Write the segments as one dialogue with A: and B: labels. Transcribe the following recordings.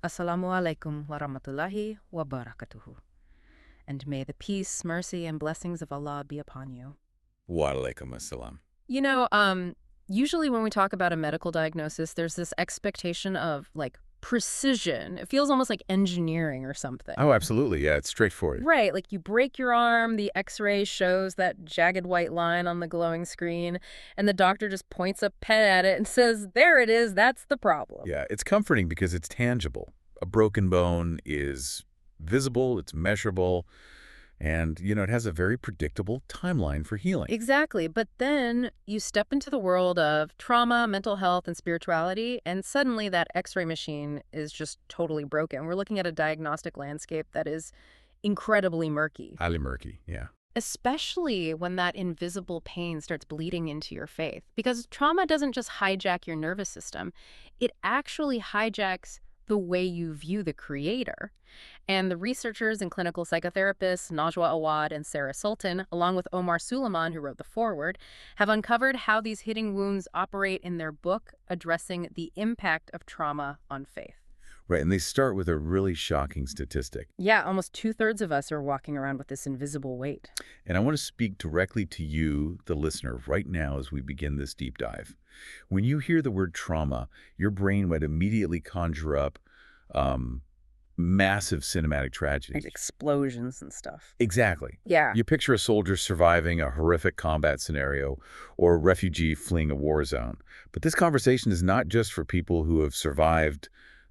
A: Assalamu alaikum wa rahmatullahi wa barakatuhu. And may the peace, mercy, and blessings of Allah be upon you.
B: Wa alaikum assalam.
A: You know, usually when we talk about a medical diagnosis, there's this expectation of, like, precision. It feels almost like engineering or something.
B: Oh, absolutely. Yeah, it's straightforward.
A: Right, like you break your arm, the x-ray shows that jagged white line on the glowing screen, and the doctor just points a pen at it and says, there it is, that's the problem.
B: Yeah, it's comforting because it's tangible. A broken bone is visible, it's measurable, and, it has a very predictable timeline for healing.
A: Exactly, but then you step into the world of trauma, mental health, and spirituality, and suddenly that x-ray machine is just totally broken. We're looking at a diagnostic landscape that is incredibly murky.
B: Highly murky, yeah.
A: Especially when that invisible pain starts bleeding into your faith. Because trauma doesn't just hijack your nervous system, it actually hijacks the way you view the creator. And the researchers and clinical psychotherapists, Najwa Awad and Sarah Sultan, along with Omar Suleiman, who wrote the foreword, have uncovered how these hidden wounds operate in their book addressing the impact of trauma on faith.
B: Right, and they start with a really shocking statistic.
A: Yeah, almost 2/3 of us are walking around with this invisible weight.
B: And I want to speak directly to you, the listener, right now as we begin this deep dive. When you hear the word trauma, your brain might immediately conjure up massive cinematic tragedies.
A: Like explosions and stuff.
B: Exactly.
A: Yeah.
B: You picture a soldier surviving a horrific combat scenario or a refugee fleeing a war zone. But this conversation is not just for people who have survived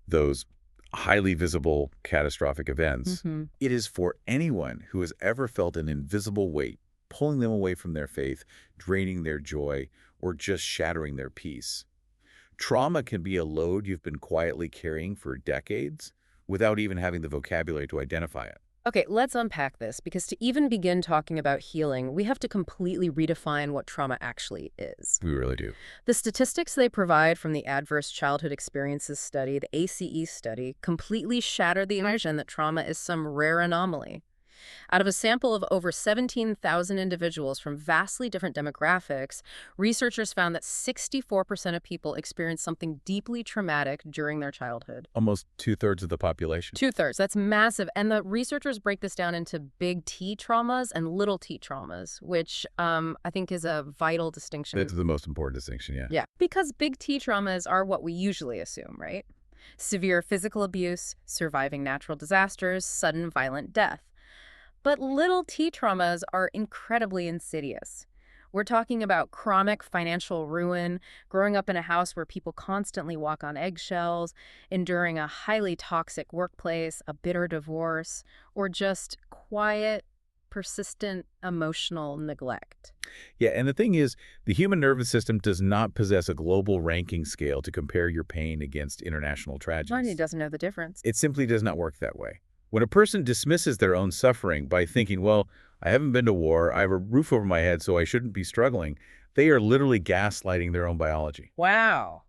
B: those highly visible catastrophic events. It is for anyone who has ever felt an invisible weight pulling them away from their faith, draining their joy, or just shattering their peace. Trauma can be a load you've been quietly carrying for decades without even having the vocabulary to identify it.
A: Okay, let's unpack this, because to even begin talking about healing, we have to completely redefine what trauma actually is.
B: We really do.
A: The statistics they provide from the Adverse Childhood Experiences Study, the ACE study, completely shatter the illusion that trauma is some rare anomaly. Out of a sample of over 17,000 individuals from vastly different demographics, researchers found that 64% of people experienced something deeply traumatic during their childhood.
B: Almost 2/3 of the population.
A: 2/3, that's massive. And the researchers break this down into big T traumas and little t traumas, which I think is a vital distinction.
B: That's the most important distinction, yeah.
A: Yeah, because big T traumas are what we usually assume, right? Severe physical abuse, surviving natural disasters, sudden violent death. But little t traumas are incredibly insidious. We're talking about chronic financial ruin, growing up in a house where people constantly walk on eggshells, enduring a highly toxic workplace, a bitter divorce, or just quiet, persistent emotional neglect.
B: Yeah, and the thing is, the human nervous system does not possess a global ranking scale to compare your pain against international tragedies.
A: Money doesn't know the difference.
B: It simply does not work that way. When a person dismisses their own suffering by thinking, well, I haven't been to war, I have a roof over my head, so I shouldn't be struggling, they are literally gaslighting their own biology.
A: Wow.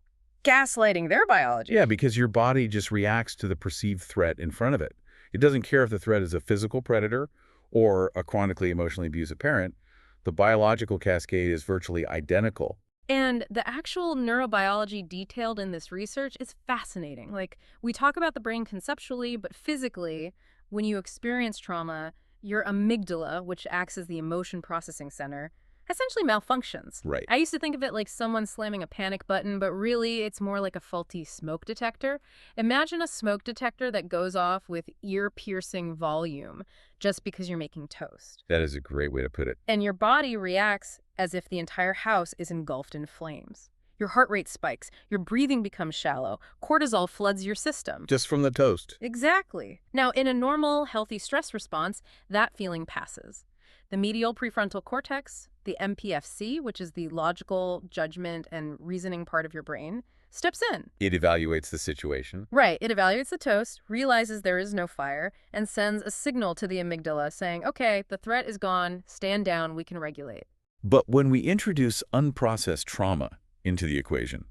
A: Gaslighting their biology.
B: Yeah, because your body just reacts to the perceived threat in front of it. It doesn't care if the threat is a physical predator or a chronically emotionally abusive parent. The biological cascade is virtually identical.
A: And the actual neurobiology detailed in this research is fascinating. Like, we talk about the brain conceptually, but physically, when you experience trauma, your amygdala, which acts as the emotion processing center, essentially malfunctions.
B: Right.
A: I used to think of it like someone slamming a panic button, but really it's more like a faulty smoke detector. Imagine a smoke detector that goes off with ear-piercing volume just because you're making toast.
B: That is a great way to put it.
A: And your body reacts as if the entire house is engulfed in flames. Your heart rate spikes, your breathing becomes shallow, cortisol floods your system.
B: Just from the toast.
A: Exactly. Now, in a normal, healthy stress response, that feeling passes. The medial prefrontal cortex, the MPFC, which is the logical, judgment, and reasoning part of your brain, steps in.
B: It evaluates the situation.
A: Right. It evaluates the toast, realizes there is no fire, and sends a signal to the amygdala saying, okay, the threat is gone, stand down, we can regulate.
B: But when we introduce unprocessed trauma into the equation,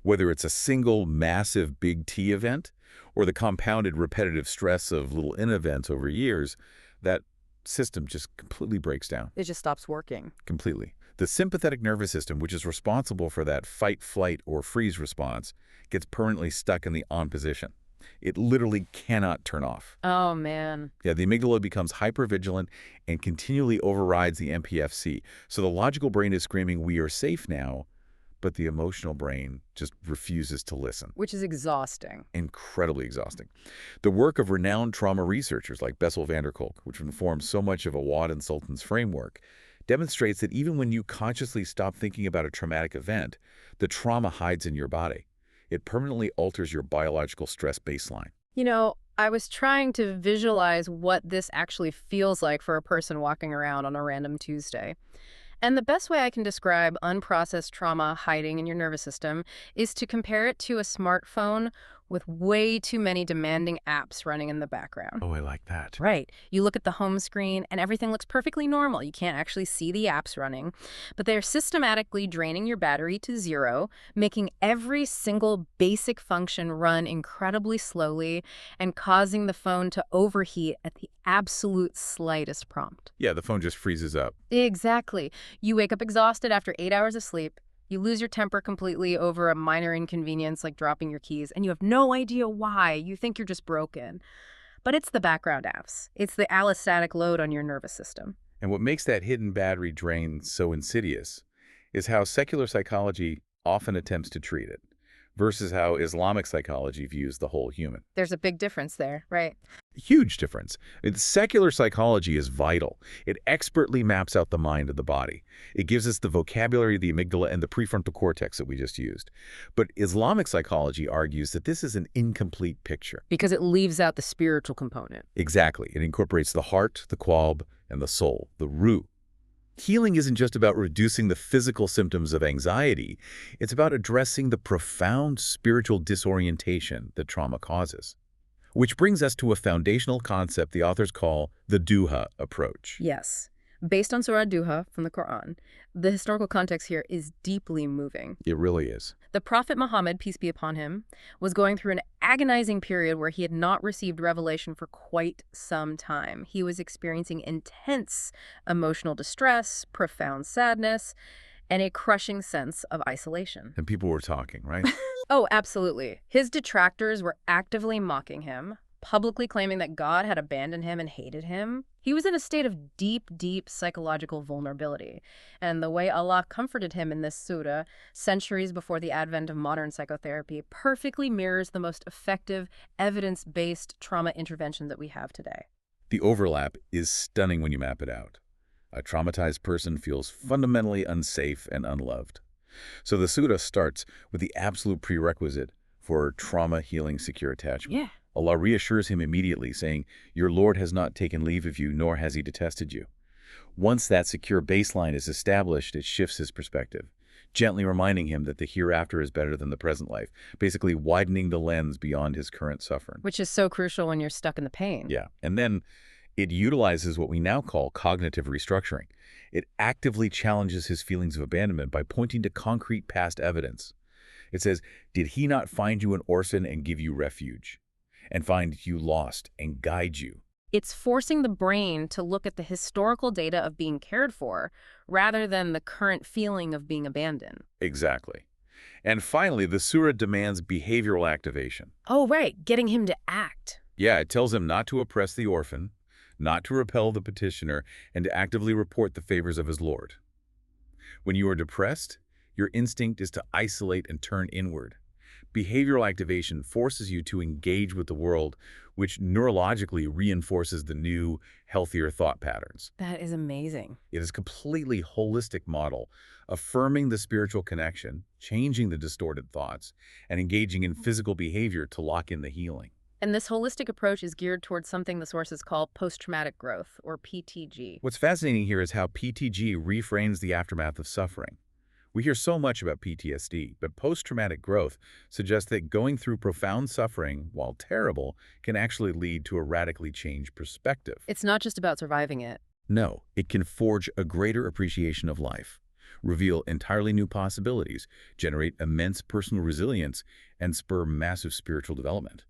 B: whether it's a single massive big T event or the compounded repetitive stress of little N events over years, that system just completely breaks down.
A: It just stops working.
B: Completely. The sympathetic nervous system, which is responsible for that fight, flight, or freeze response, gets permanently stuck in the on position. It literally cannot turn off.
A: Oh, man.
B: Yeah, the amygdala becomes hypervigilant and continually overrides the MPFC. So the logical brain is screaming, "We are safe now," but the emotional brain just refuses to listen.
A: Which is exhausting.
B: Incredibly exhausting. The work of renowned trauma researchers like Bessel van der Kolk, which informs so much of Awad and Sultan's framework, demonstrates that even when you consciously stop thinking about a traumatic event, the trauma hides in your body. It permanently alters your biological stress baseline.
A: I was trying to visualize what this actually feels like for a person walking around on a random Tuesday. And the best way I can describe unprocessed trauma hiding in your nervous system is to compare it to a smartphone with way too many demanding apps running in the background.
B: Oh, I like that.
A: Right. You look at the home screen and everything looks perfectly normal. You can't actually see the apps running, but they're systematically draining your battery to zero, making every single basic function run incredibly slowly and causing the phone to overheat at the absolute slightest prompt.
B: Yeah, the phone just freezes up.
A: Exactly. You wake up exhausted after 8 hours of sleep. You lose your temper completely over a minor inconvenience like dropping your keys, and you have no idea why. You think you're just broken. But it's the background apps. It's the allostatic load on your nervous system.
B: And what makes that hidden battery drain so insidious is how secular psychology often attempts to treat it versus how Islamic psychology views the whole human.
A: There's a big difference there, right?
B: Huge difference. Secular psychology is vital. It expertly maps out the mind and the body. It gives us the vocabulary, the amygdala, and the prefrontal cortex that we just used. But Islamic psychology argues that this is an incomplete picture.
A: Because it leaves out the spiritual component.
B: Exactly. It incorporates the heart, the qalb, and the soul, the ruh. Healing isn't just about reducing the physical symptoms of anxiety. It's about addressing the profound spiritual disorientation that trauma causes. Which brings us to a foundational concept the authors call the Duha approach.
A: Yes. Based on Surah Duha from the Quran, the historical context here is deeply moving.
B: It really is.
A: The Prophet Muhammad, peace be upon him, was going through an agonizing period where he had not received revelation for quite some time. He was experiencing intense emotional distress, profound sadness, and a crushing sense of isolation.
B: And people were talking, right?
A: Oh, absolutely. His detractors were actively mocking him, publicly claiming that God had abandoned him and hated him. He was in a state of deep, deep psychological vulnerability. And the way Allah comforted him in this surah, centuries before the advent of modern psychotherapy, perfectly mirrors the most effective, evidence-based trauma intervention that we have today.
B: The overlap is stunning when you map it out. A traumatized person feels fundamentally unsafe and unloved. So the surah starts with the absolute prerequisite for trauma healing secure attachment.
A: Yeah.
B: Allah reassures him immediately, saying, "Your Lord has not taken leave of you, nor has he detested you." Once that secure baseline is established, it shifts his perspective, gently reminding him that the hereafter is better than the present life, basically widening the lens beyond his current suffering.
A: Which is so crucial when you're stuck in the pain.
B: Yeah, and then it utilizes what we now call cognitive restructuring. It actively challenges his feelings of abandonment by pointing to concrete past evidence. It says, "Did he not find you an orphan and give you refuge? And find you lost and guide you?"
A: It's forcing the brain to look at the historical data of being cared for rather than the current feeling of being abandoned.
B: Exactly. And finally, the surah demands behavioral activation.
A: Oh, right. Getting him to act.
B: Yeah, it tells him not to oppress the orphan, not to repel the petitioner, and to actively report the favors of his Lord. When you are depressed, your instinct is to isolate and turn inward. Behavioral activation forces you to engage with the world, which neurologically reinforces the new, healthier thought patterns.
A: That is amazing.
B: It is a completely holistic model, affirming the spiritual connection, changing the distorted thoughts, and engaging in physical behavior to lock in the healing.
A: And this holistic approach is geared towards something the sources call post-traumatic growth, or PTG.
B: What's fascinating here is how PTG reframes the aftermath of suffering. We hear so much about PTSD, but post-traumatic growth suggests that going through profound suffering, while terrible, can actually lead to a radically changed perspective.
A: It's not just about surviving it.
B: No, it can forge a greater appreciation of life, reveal entirely new possibilities, generate immense personal resilience, and spur massive spiritual development.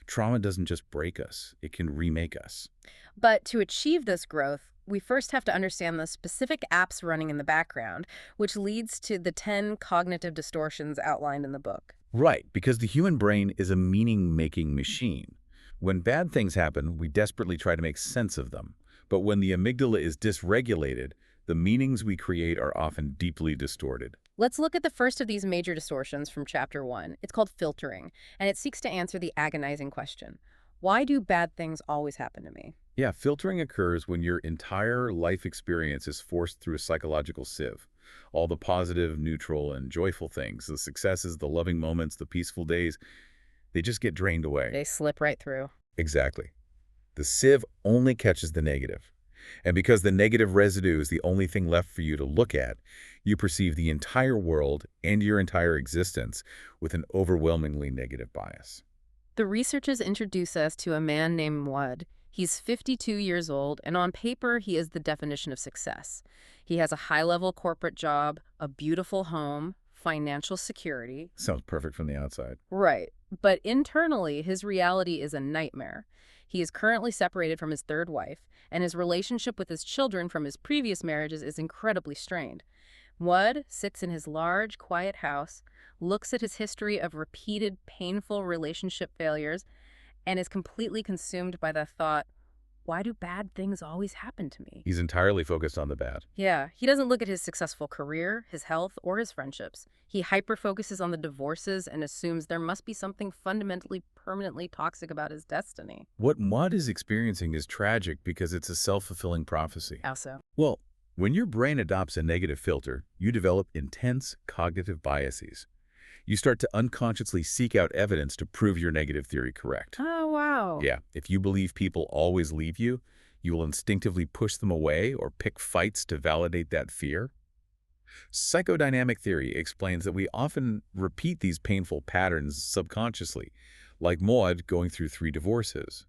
B: Trauma doesn't just break us, it can remake us.
A: But to achieve this growth, we first have to understand the specific apps running in the background, which leads to the 10 cognitive distortions outlined in the book.
B: Right, because the human brain is a meaning-making machine. When bad things happen, we desperately try to make sense of them. But when the amygdala is dysregulated, the meanings we create are often deeply distorted.
A: Let's look at the first of these major distortions from Chapter 1. It's called filtering, and it seeks to answer the agonizing question, why do bad things always happen to me?
B: Yeah, filtering occurs when your entire life experience is forced through a psychological sieve. All the positive, neutral, and joyful things, the successes, the loving moments, the peaceful days, they just get drained away.
A: They slip right through.
B: Exactly. The sieve only catches the negative. And because the negative residue is the only thing left for you to look at, you perceive the entire world and your entire existence with an overwhelmingly negative bias.
A: The researchers introduce us to a man named Muad. He's 52 years old, and on paper, he is the definition of success. He has a high-level corporate job, a beautiful home, financial security.
B: Sounds perfect from the outside.
A: Right. But internally, his reality is a nightmare. He is currently separated from his third wife, and his relationship with his children from his previous marriages is incredibly strained. Muad sits in his large, quiet house, looks at his history of repeated, painful relationship failures, and is completely consumed by the thought, why do bad things always happen to me?
B: He's entirely focused on the bad.
A: Yeah, he doesn't look at his successful career, his health, or his friendships. He hyper-focuses on the divorces and assumes there must be something fundamentally, permanently toxic about his destiny.
B: What Muad is experiencing is tragic because it's a self-fulfilling prophecy.
A: How so?
B: Well, when your brain adopts a negative filter, you develop intense cognitive biases. You start to unconsciously seek out evidence to prove your negative theory correct.
A: Oh, wow.
B: Yeah, if you believe people always leave you, you will instinctively push them away or pick fights to validate that fear. Psychodynamic theory explains that we often repeat these painful patterns subconsciously, like Maud going through 3 divorces,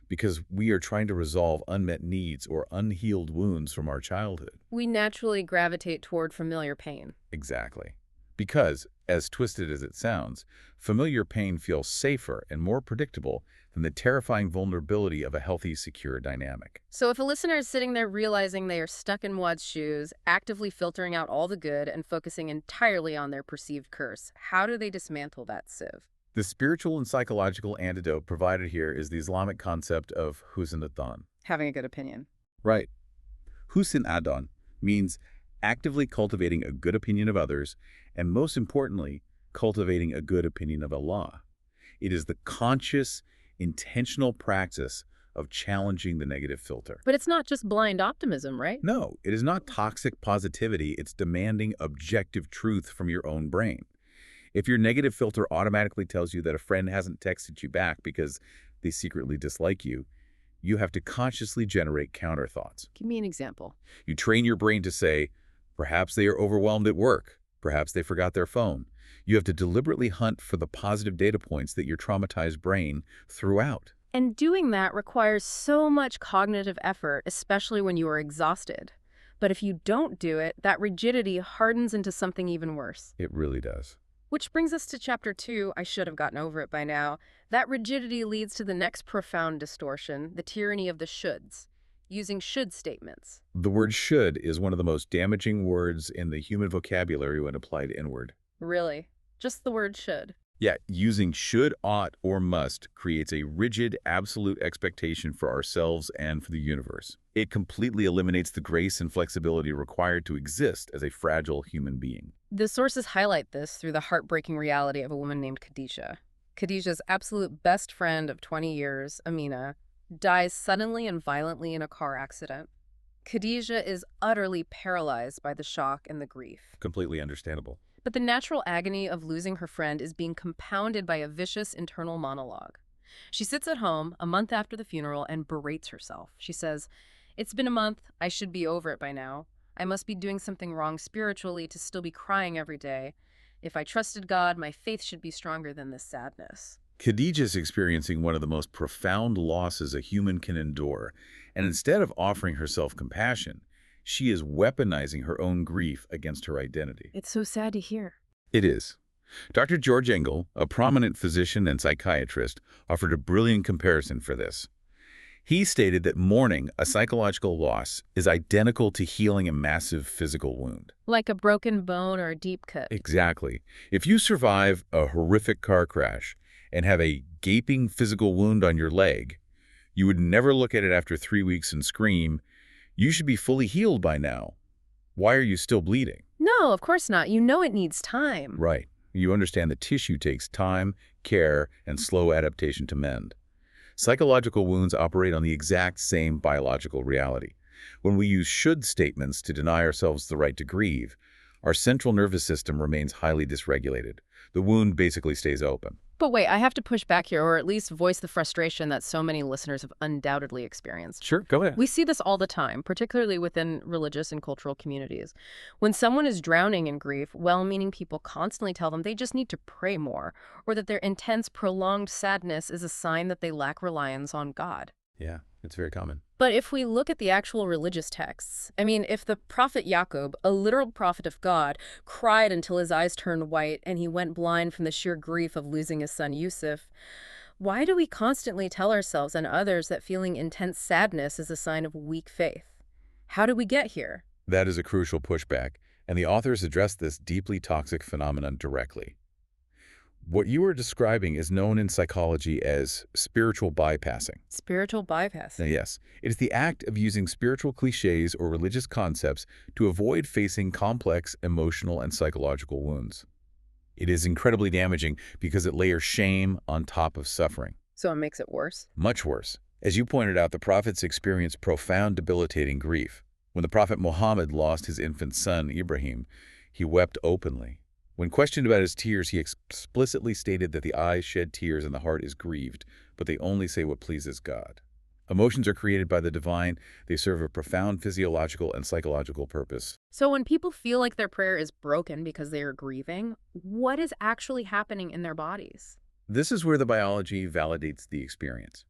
B: because we are trying to resolve unmet needs or unhealed wounds from our childhood.
A: We naturally gravitate toward familiar pain.
B: Exactly. Because, as twisted as it sounds, familiar pain feels safer and more predictable than the terrifying vulnerability of a healthy, secure dynamic.
A: So if a listener is sitting there realizing they are stuck in Muad's shoes, actively filtering out all the good and focusing entirely on their perceived curse, how do they dismantle that sieve?
B: The spiritual and psychological antidote provided here is the Islamic concept of husn ad-dan.
A: Having a good opinion.
B: Right. Husn ad-dan means actively cultivating a good opinion of others, and most importantly, cultivating a good opinion of Allah. It is the conscious, intentional practice of challenging the negative filter.
A: But it's not just blind optimism, right?
B: No, it is not toxic positivity. It's demanding objective truth from your own brain. If your negative filter automatically tells you that a friend hasn't texted you back because they secretly dislike you, you have to consciously generate counter thoughts.
A: Give me an example.
B: You train your brain to say, perhaps they are overwhelmed at work. Perhaps they forgot their phone. You have to deliberately hunt for the positive data points that your traumatized brain threw out.
A: And doing that requires so much cognitive effort, especially when you are exhausted. But if you don't do it, that rigidity hardens into something even worse.
B: It really does.
A: Which brings us to Chapter 2. I should have gotten over it by now. That rigidity leads to the next profound distortion, the tyranny of the shoulds, using should statements.
B: The word should is one of the most damaging words in the human vocabulary when applied inward.
A: Really? Just the word should.
B: Yeah, using should, ought, or must creates a rigid, absolute expectation for ourselves and for the universe. It completely eliminates the grace and flexibility required to exist as a fragile human being.
A: The sources highlight this through the heartbreaking reality of a woman named Khadijah. Khadijah's absolute best friend of 20 years, Amina, dies suddenly and violently in a car accident. Khadijah is utterly paralyzed by the shock and the grief.
B: Completely understandable.
A: But the natural agony of losing her friend is being compounded by a vicious internal monologue. She sits at home a month after the funeral and berates herself. She says, "It's been a month. I should be over it by now. I must be doing something wrong spiritually to still be crying every day. If I trusted God, my faith should be stronger than this sadness."
B: Khadijah is experiencing one of the most profound losses a human can endure, and instead of offering herself compassion, she is weaponizing her own grief against her identity.
A: It's so sad to hear.
B: It is. Dr. George Engel, a prominent physician and psychiatrist, offered a brilliant comparison for this. He stated that mourning a psychological loss is identical to healing a massive physical wound.
A: Like a broken bone or a deep cut.
B: Exactly. If you survive a horrific car crash and have a gaping physical wound on your leg, you would never look at it after 3 weeks and scream, "You should be fully healed by now. Why are you still bleeding?"
A: No, of course not. You know it needs time.
B: Right. You understand that tissue takes time, care, and slow adaptation to mend. Psychological wounds operate on the exact same biological reality. When we use should statements to deny ourselves the right to grieve, our central nervous system remains highly dysregulated. The wound basically stays open.
A: But wait, I have to push back here, or at least voice the frustration that so many listeners have undoubtedly experienced.
B: Sure, go ahead.
A: We see this all the time, particularly within religious and cultural communities. When someone is drowning in grief, well-meaning people constantly tell them they just need to pray more, or that their intense, prolonged sadness is a sign that they lack reliance on God.
B: Yeah, it's very common.
A: But if we look at the actual religious texts, I mean, if the prophet Yaqub, a literal prophet of God, cried until his eyes turned white and he went blind from the sheer grief of losing his son Yusuf, why do we constantly tell ourselves and others that feeling intense sadness is a sign of weak faith? How did we get here?
B: That is a crucial pushback, and the authors address this deeply toxic phenomenon directly. What you are describing is known in psychology as spiritual bypassing.
A: Spiritual bypass.
B: Now, yes, it is the act of using spiritual cliches or religious concepts to avoid facing complex emotional and psychological wounds. It is incredibly damaging because it layers shame on top of suffering.
A: So it makes it worse?
B: Much worse. As you pointed out, the prophets experienced profound, debilitating grief. When the prophet Muhammad lost his infant son, Ibrahim, he wept openly. When questioned about his tears, he explicitly stated that the eyes shed tears and the heart is grieved, but they only say what pleases God. Emotions are created by the divine. They serve a profound physiological and psychological purpose.
A: So when people feel like their prayer is broken because they are grieving, what is actually happening in their bodies?
B: This is where the biology validates the experience.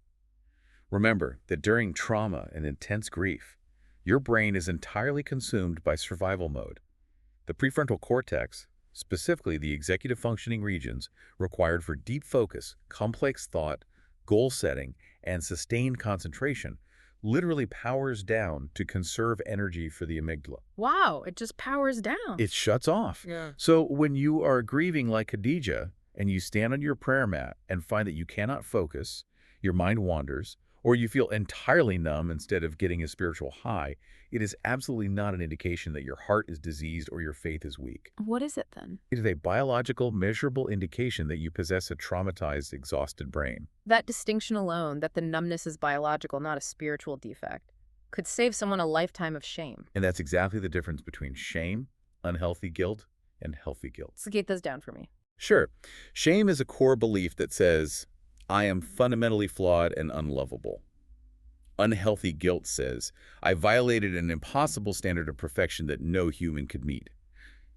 B: Remember that during trauma and intense grief, your brain is entirely consumed by survival mode. The prefrontal cortex, specifically the executive functioning regions required for deep focus, complex thought, goal setting, and sustained concentration, literally powers down to conserve energy for the amygdala.
A: Wow, it just powers down.
B: It shuts off.
A: Yeah.
B: So when you are grieving like Khadijah and you stand on your prayer mat and find that you cannot focus, your mind wanders, or you feel entirely numb instead of getting a spiritual high, it is absolutely not an indication that your heart is diseased or your faith is weak.
A: What is it then?
B: It is a biological, measurable indication that you possess a traumatized, exhausted brain.
A: That distinction alone, that the numbness is biological, not a spiritual defect, could save someone a lifetime of shame.
B: And that's exactly the difference between shame, unhealthy guilt, and healthy guilt.
A: So get those down for me.
B: Sure, shame is a core belief that says, I am fundamentally flawed and unlovable. Unhealthy guilt says, I violated an impossible standard of perfection that no human could meet.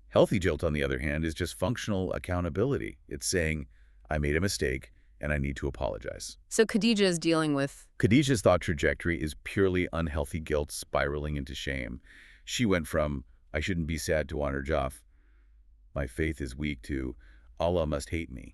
B: Healthy guilt, on the other hand, is just functional accountability. It's saying, I made a mistake and I need to apologize.
A: So Khadijah is dealing with...
B: Khadijah's thought trajectory is purely unhealthy guilt spiraling into shame. She went from, I shouldn't be sad to honor Jaf, my faith is weak, to Allah must hate me.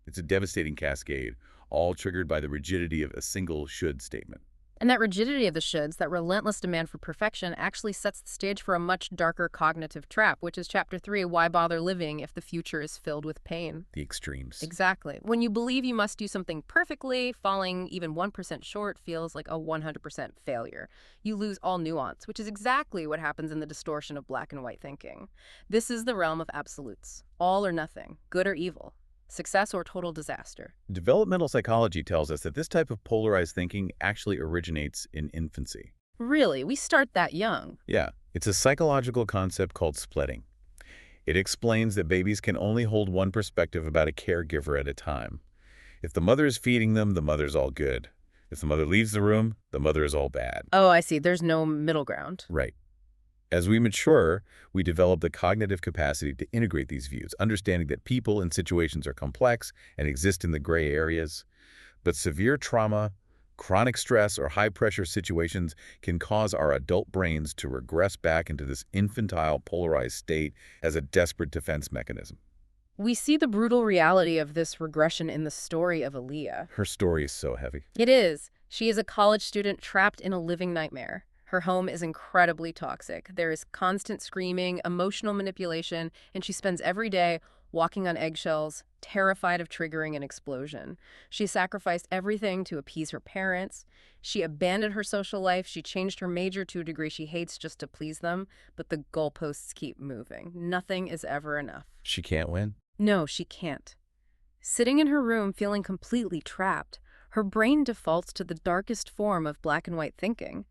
B: It's a devastating cascade, all triggered by the rigidity of a single should statement.
A: And that rigidity of the shoulds, that relentless demand for perfection, actually sets the stage for a much darker cognitive trap, which is Chapter 3, Why Bother Living If the Future is Filled with Pain?
B: The extremes.
A: Exactly. When you believe you must do something perfectly, falling even 1% short feels like a 100% failure. You lose all nuance, which is exactly what happens in the distortion of black and white thinking. This is the realm of absolutes. All or nothing, good or evil. Success or total disaster.
B: Developmental psychology tells us that this type of polarized thinking actually originates in infancy.
A: Really? We start that young?
B: Yeah, it's a psychological concept called splitting. It explains that babies can only hold one perspective about a caregiver at a time. If the mother is feeding them, the mother's all good. If the mother leaves the room, the mother is all bad.
A: Oh, I see. There's no middle ground.
B: Right. As we mature, we develop the cognitive capacity to integrate these views, understanding that people and situations are complex and exist in the gray areas. But severe trauma, chronic stress, or high-pressure situations can cause our adult brains to regress back into this infantile, polarized state as a desperate defense mechanism.
A: We see the brutal reality of this regression in the story of Aaliyah.
B: Her story is so heavy.
A: It is. She is a college student trapped in a living nightmare. Her home is incredibly toxic. There is constant screaming, emotional manipulation, and she spends every day walking on eggshells, terrified of triggering an explosion. She sacrificed everything to appease her parents. She abandoned her social life. She changed her major to a degree she hates just to please them, but the goalposts keep moving. Nothing is ever enough.
B: She can't win?
A: No, she can't. Sitting in her room feeling completely trapped, her brain defaults to the darkest form of black and white thinking.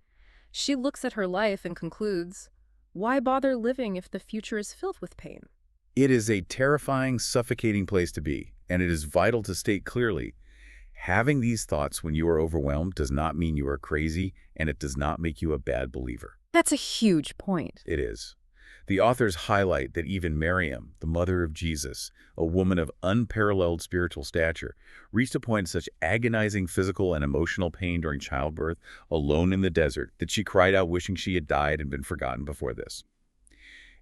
A: She looks at her life and concludes, why bother living if the future is filled with pain?
B: It is a terrifying, suffocating place to be, and it is vital to state clearly, having these thoughts when you are overwhelmed does not mean you are crazy, and it does not make you a bad believer.
A: That's a huge point.
B: It is. The authors highlight that even Miriam, the mother of Jesus, a woman of unparalleled spiritual stature, reached a point of such agonizing physical and emotional pain during childbirth, alone in the desert, that she cried out wishing she had died and been forgotten before this.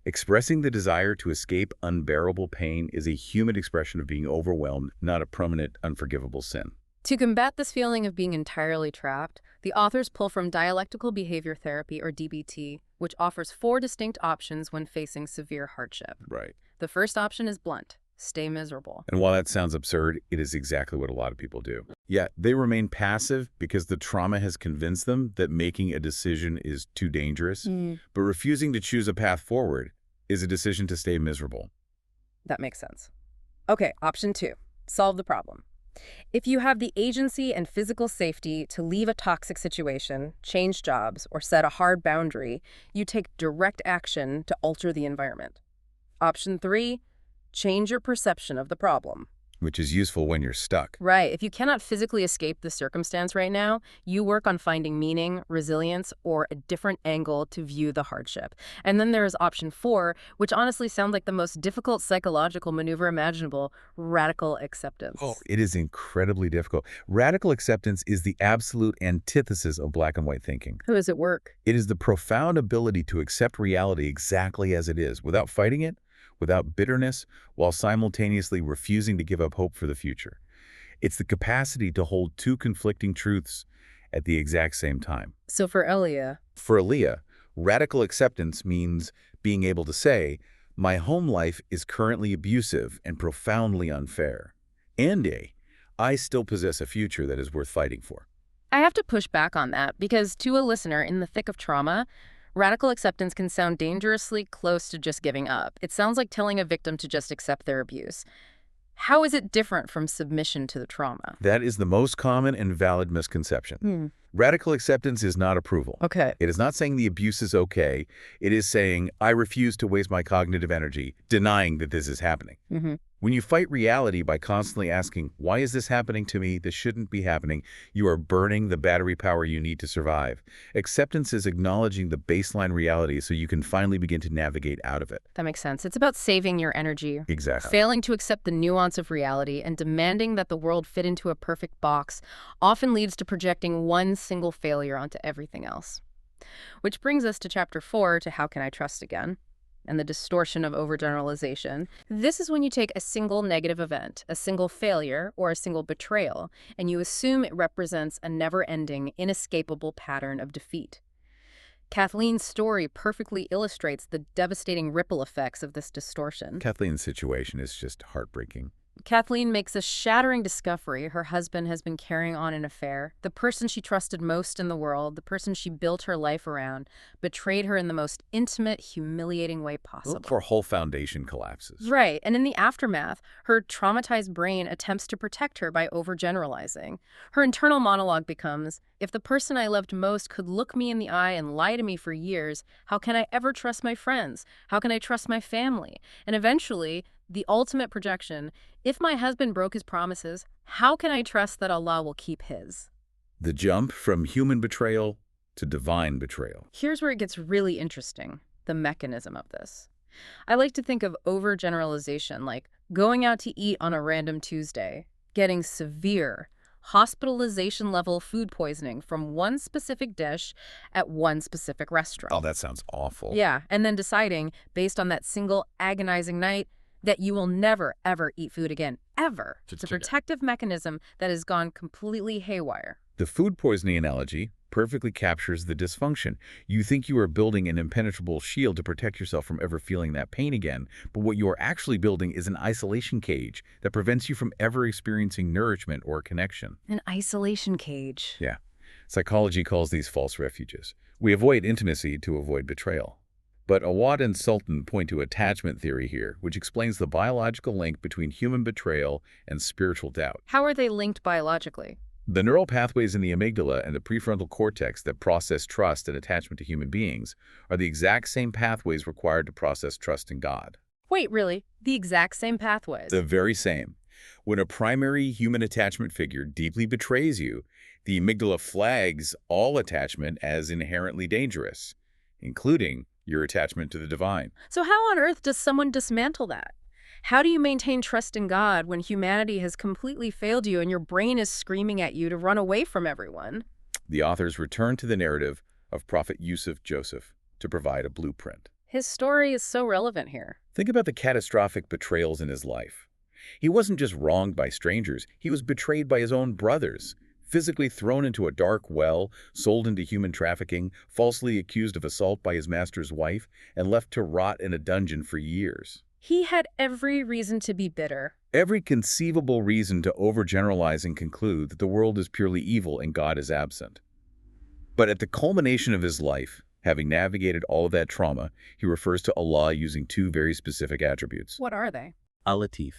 B: Expressing the desire to escape unbearable pain is a human expression of being overwhelmed, not a permanent, unforgivable sin.
A: To combat this feeling of being entirely trapped, the authors pull from dialectical behavior therapy, or DBT, which offers 4 distinct options when facing severe hardship.
B: Right.
A: The first option is blunt. Stay miserable.
B: And while that sounds absurd, it is exactly what a lot of people do. Yet, they remain passive because the trauma has convinced them that making a decision is too dangerous, but refusing to choose a path forward is a decision to stay miserable.
A: That makes sense. Okay, option 2. Solve the problem. If you have the agency and physical safety to leave a toxic situation, change jobs, or set a hard boundary, you take direct action to alter the environment. Option 3, change your perception of the problem.
B: Which is useful when you're stuck.
A: Right. If you cannot physically escape the circumstance right now, you work on finding meaning, resilience, or a different angle to view the hardship. And then there is option 4, which honestly sounds like the most difficult psychological maneuver imaginable, radical acceptance.
B: Oh, it is incredibly difficult. Radical acceptance is the absolute antithesis of black and white thinking.
A: How does it work?
B: It is the profound ability to accept reality exactly as it is, without fighting it, without bitterness, while simultaneously refusing to give up hope for the future. It's the capacity to hold 2 conflicting truths at the exact same time.
A: So for Elia,
B: radical acceptance means being able to say, my home life is currently abusive and profoundly unfair. And I still possess a future that is worth fighting for.
A: I have to push back on that because to a listener in the thick of trauma, radical acceptance can sound dangerously close to just giving up. It sounds like telling a victim to just accept their abuse. How is it different from submission to the trauma?
B: That is the most common and valid misconception. Radical acceptance is not approval.
A: Okay.
B: It is not saying the abuse is okay. It is saying, I refuse to waste my cognitive energy denying that this is happening. When you fight reality by constantly asking, why is this happening to me? This shouldn't be happening. You are burning the battery power you need to survive. Acceptance is acknowledging the baseline reality so you can finally begin to navigate out of it.
A: That makes sense. It's about saving your energy.
B: Exactly.
A: Failing to accept the nuance of reality and demanding that the world fit into a perfect box often leads to projecting one single failure onto everything else. Which brings us to Chapter 4, to How Can I Trust Again? And the distortion of overgeneralization. This is when you take a single negative event, a single failure, or a single betrayal, and you assume it represents a never-ending, inescapable pattern of defeat. Kathleen's story perfectly illustrates the devastating ripple effects of this distortion.
B: Kathleen's situation is just heartbreaking.
A: Kathleen makes a shattering discovery. Her husband has been carrying on an affair. The person she trusted most in the world, the person she built her life around, betrayed her in the most intimate, humiliating way possible.
B: Her whole foundation collapses.
A: Right, and in the aftermath, her traumatized brain attempts to protect her by overgeneralizing. Her internal monologue becomes, if the person I loved most could look me in the eye and lie to me for years, how can I ever trust my friends? How can I trust my family? And eventually, the ultimate projection, if my husband broke his promises, how can I trust that Allah will keep his?
B: The jump from human betrayal to divine betrayal.
A: Here's where it gets really interesting, the mechanism of this. I like to think of overgeneralization like going out to eat on a random Tuesday, getting severe, hospitalization-level food poisoning from one specific dish at one specific restaurant.
B: Oh, that sounds awful.
A: Yeah, and then deciding, based on that single agonizing night, that you will never, ever eat food again, ever. It's a protective mechanism that has gone completely haywire.
B: The food poisoning analogy perfectly captures the dysfunction. You think you are building an impenetrable shield to protect yourself from ever feeling that pain again, but what you are actually building is an isolation cage that prevents you from ever experiencing nourishment or connection.
A: An isolation cage.
B: Yeah. Psychology calls these false refuges. We avoid intimacy to avoid betrayal. But Awad and Sultan point to attachment theory here, which explains the biological link between human betrayal and spiritual doubt.
A: How are they linked biologically?
B: The neural pathways in the amygdala and the prefrontal cortex that process trust and attachment to human beings are the exact same pathways required to process trust in God.
A: Wait, really? The exact same pathways?
B: The very same. When a primary human attachment figure deeply betrays you, the amygdala flags all attachment as inherently dangerous, including your attachment to the divine.
A: So how on earth does someone dismantle that? How do you maintain trust in God when humanity has completely failed you and your brain is screaming at you to run away from everyone?
B: The authors return to the narrative of Prophet Yusuf Joseph to provide a blueprint.
A: His story is so relevant here.
B: Think about the catastrophic betrayals in his life. He wasn't just wronged by strangers, he was betrayed by his own brothers, physically thrown into a dark well, sold into human trafficking, falsely accused of assault by his master's wife, and left to rot in a dungeon for years.
A: He had every reason to be bitter.
B: Every conceivable reason to overgeneralize and conclude that the world is purely evil and God is absent. But at the culmination of his life, having navigated all of that trauma, he refers to Allah using two very specific attributes.
A: What are they?
B: Al-Latif,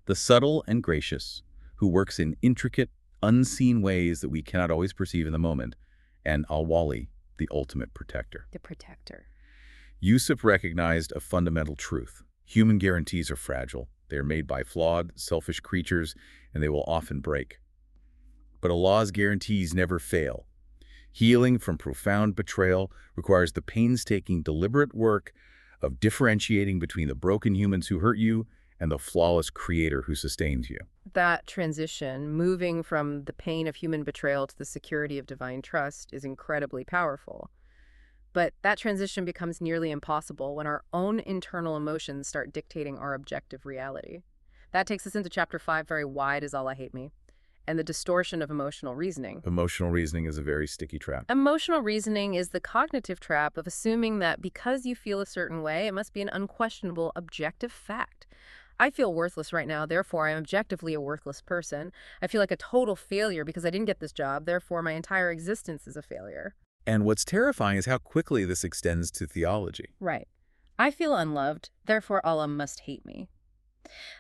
B: the subtle and gracious, who works in intricate, unseen ways that we cannot always perceive in the moment, and Al-Wali, the ultimate protector.
A: The protector.
B: Yusuf recognized a fundamental truth. Human guarantees are fragile. They are made by flawed, selfish creatures, and they will often break. But Allah's guarantees never fail. Healing from profound betrayal requires the painstaking, deliberate work of differentiating between the broken humans who hurt you and the flawless creator who sustains you.
A: That transition, moving from the pain of human betrayal to the security of divine trust, is incredibly powerful. But that transition becomes nearly impossible when our own internal emotions start dictating our objective reality. That takes us into Chapter 5, very wide is Allah hate me, and the distortion of emotional reasoning.
B: Emotional reasoning is a very sticky trap.
A: Emotional reasoning is the cognitive trap of assuming that because you feel a certain way, it must be an unquestionable objective fact. I feel worthless right now, therefore I am objectively a worthless person. I feel like a total failure because I didn't get this job, therefore my entire existence is a failure.
B: And what's terrifying is how quickly this extends to theology.
A: Right. I feel unloved, therefore Allah must hate me.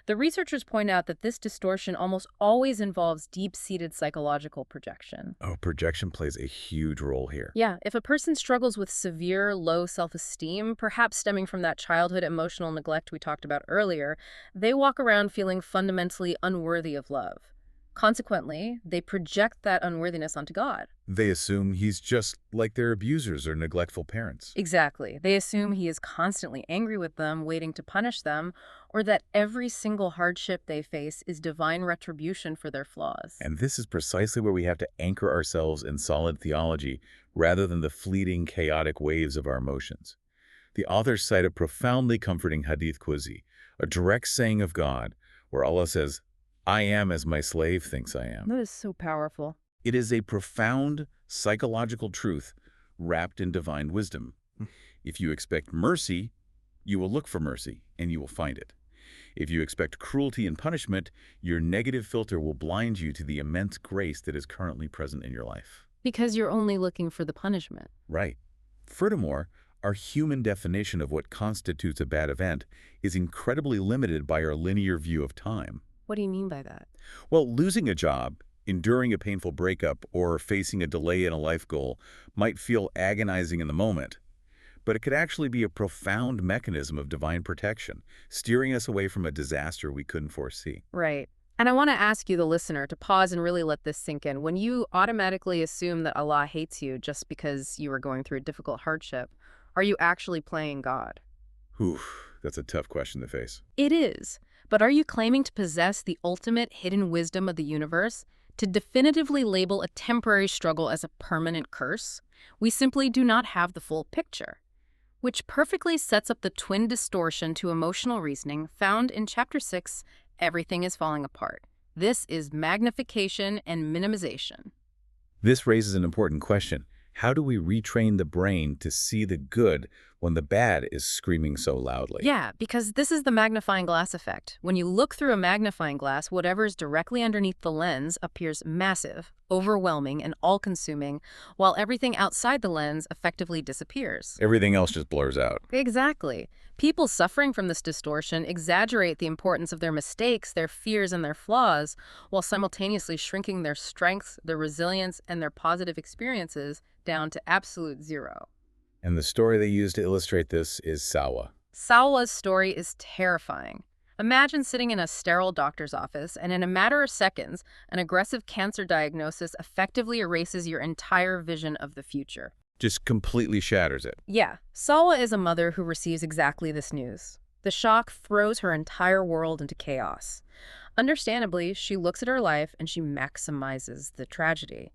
A: The researchers point out that this distortion almost always involves deep-seated psychological projection.
B: Oh, projection plays a huge role here.
A: Yeah, if a person struggles with severe low self-esteem, perhaps stemming from that childhood emotional neglect we talked about earlier, they walk around feeling fundamentally unworthy of love. Consequently, they project that unworthiness onto God.
B: They assume he's just like their abusers or neglectful parents.
A: Exactly. They assume he is constantly angry with them, waiting to punish them, or that every single hardship they face is divine retribution for their flaws.
B: And this is precisely where we have to anchor ourselves in solid theology rather than the fleeting, chaotic waves of our emotions. The authors cite a profoundly comforting hadith Qudsi, a direct saying of God, where Allah says, "I am as my slave thinks I am."
A: That is so powerful.
B: It is a profound psychological truth wrapped in divine wisdom. If you expect mercy, you will look for mercy, and you will find it. If you expect cruelty and punishment, your negative filter will blind you to the immense grace that is currently present in your life.
A: Because you're only looking for the punishment.
B: Right. Furthermore, our human definition of what constitutes a bad event is incredibly limited by our linear view of time.
A: What do you mean by that?
B: Well, losing a job, enduring a painful breakup, or facing a delay in a life goal might feel agonizing in the moment, but it could actually be a profound mechanism of divine protection, steering us away from a disaster we couldn't foresee.
A: Right. And I want to ask you, the listener, to pause and really let this sink in. When you automatically assume that Allah hates you just because you are going through a difficult hardship, are you actually playing God?
B: Whew, that's a tough question to face.
A: It is. But are you claiming to possess the ultimate hidden wisdom of the universe? To definitively label a temporary struggle as a permanent curse? We simply do not have the full picture. Which perfectly sets up the twin distortion to emotional reasoning found in Chapter 6, Everything is Falling Apart. This is magnification and minimization.
B: This raises an important question. How do we retrain the brain to see the good when the bad is screaming so loudly?
A: Yeah, because this is the magnifying glass effect. When you look through a magnifying glass, whatever's directly underneath the lens appears massive, overwhelming, and all-consuming, while everything outside the lens effectively disappears.
B: Everything else just blurs out.
A: Exactly. People suffering from this distortion exaggerate the importance of their mistakes, their fears, and their flaws, while simultaneously shrinking their strengths, their resilience, and their positive experiences down to absolute zero.
B: And the story they use to illustrate this is Sawa.
A: Salwa's story is terrifying. Imagine sitting in a sterile doctor's office, and in a matter of seconds, an aggressive cancer diagnosis effectively erases your entire vision of the future.
B: Just completely shatters it.
A: Yeah, Salwa is a mother who receives exactly this news. The shock throws her entire world into chaos. Understandably, she looks at her life and she maximizes the tragedy.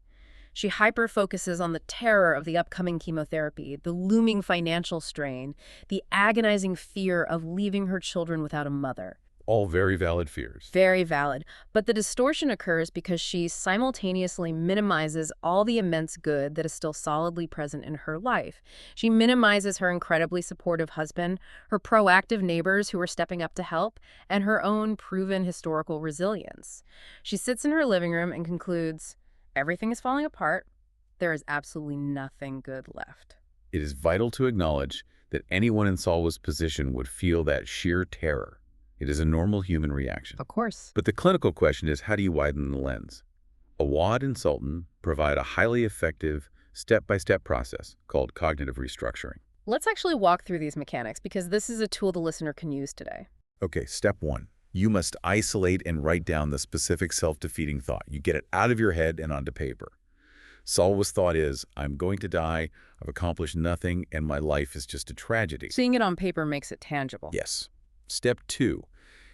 A: She hyper-focuses on the terror of the upcoming chemotherapy, the looming financial strain, the agonizing fear of leaving her children without a mother.
B: All very valid fears.
A: Very valid. But the distortion occurs because she simultaneously minimizes all the immense good that is still solidly present in her life. She minimizes her incredibly supportive husband, her proactive neighbors who are stepping up to help, and her own proven historical resilience. She sits in her living room and concludes, everything is falling apart. There is absolutely nothing good left.
B: It is vital to acknowledge that anyone in Salwa's position would feel that sheer terror. It is a normal human reaction.
A: Of course.
B: But the clinical question is, how do you widen the lens? Awad and Sultan provide a highly effective step-by-step process called cognitive restructuring.
A: Let's actually walk through these mechanics because this is a tool the listener can use today.
B: Okay, step one. You must isolate and write down the specific self-defeating thought. You get it out of your head and onto paper. Salwa's thought is, I'm going to die, I've accomplished nothing, and my life is just a tragedy.
A: Seeing it on paper makes it tangible.
B: Yes. Step two,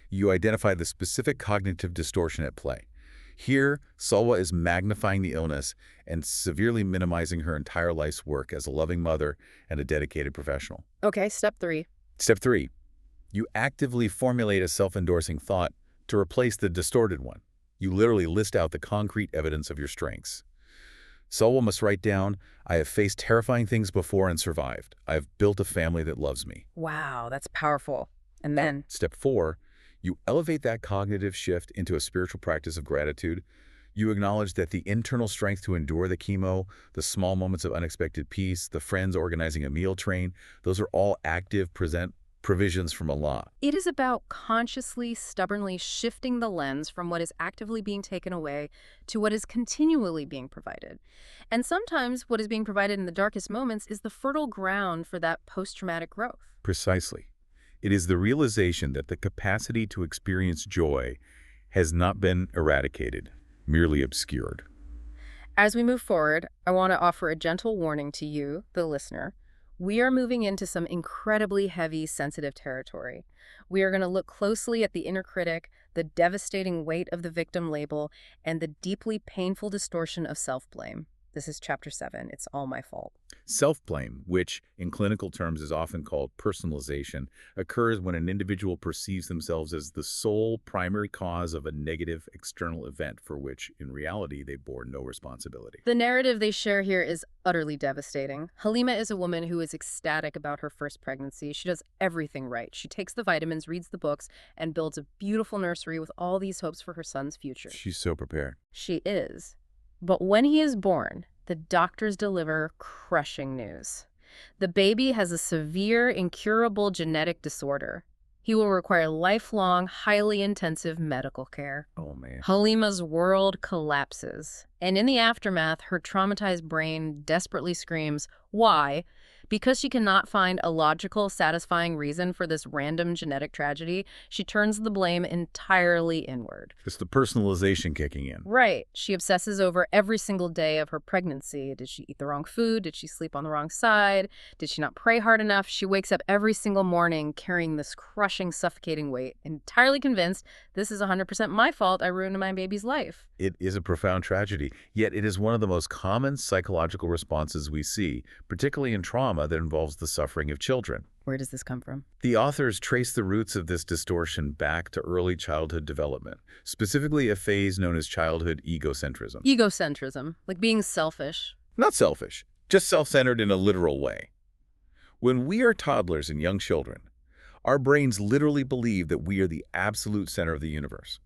B: you identify the specific cognitive distortion at play. Here, Salwa is magnifying the illness and severely minimizing her entire life's work as a loving mother and a dedicated professional.
A: Okay, step three.
B: Step three, you actively formulate a self-endorsing thought to replace the distorted one. You literally list out the concrete evidence of your strengths. Salwa must write down, I have faced terrifying things before and survived. I have built a family that loves me.
A: Wow, that's powerful. And then?
B: Step four, you elevate that cognitive shift into a spiritual practice of gratitude. You acknowledge that the internal strength to endure the chemo, the small moments of unexpected peace, the friends organizing a meal train, those are all active provisions from Allah.
A: It is about consciously, stubbornly shifting the lens from what is actively being taken away to what is continually being provided. And sometimes what is being provided in the darkest moments is the fertile ground for that post-traumatic growth.
B: Precisely. It is the realization that the capacity to experience joy has not been eradicated, merely obscured.
A: As we move forward, I want to offer a gentle warning to you, the listener. We are moving into some incredibly heavy, sensitive territory. We are going to look closely at the inner critic, the devastating weight of the victim label, and the deeply painful distortion of self-blame. This is Chapter 7. It's all my fault.
B: Self-blame, which in clinical terms is often called personalization, occurs when an individual perceives themselves as the sole primary cause of a negative external event for which, in reality, they bore no responsibility.
A: The narrative they share here is utterly devastating. Halima is a woman who is ecstatic about her first pregnancy. She does everything right. She takes the vitamins, reads the books, and builds a beautiful nursery with all these hopes for her son's future.
B: She's so prepared.
A: She is. But when he is born, the doctors deliver crushing news. The baby has a severe, incurable genetic disorder. He will require lifelong, highly intensive medical care.
B: Oh, man.
A: Halima's world collapses. And in the aftermath, her traumatized brain desperately screams, why? Because she cannot find a logical, satisfying reason for this random genetic tragedy, she turns the blame entirely inward.
B: It's the personalization kicking in.
A: Right. She obsesses over every single day of her pregnancy. Did she eat the wrong food? Did she sleep on the wrong side? Did she not pray hard enough? She wakes up every single morning carrying this crushing, suffocating weight, entirely convinced this is 100% my fault. I ruined my baby's life.
B: It is a profound tragedy, yet it is one of the most common psychological responses we see, particularly in trauma trauma that involves the suffering of children.
A: Where does this come from?
B: The authors trace the roots of this distortion back to early childhood development, specifically a phase known as childhood egocentrism.
A: Egocentrism, like being selfish.
B: Not selfish, just self-centered in a literal way. When we are toddlers and young children, our brains literally believe that we are the absolute center of the universe.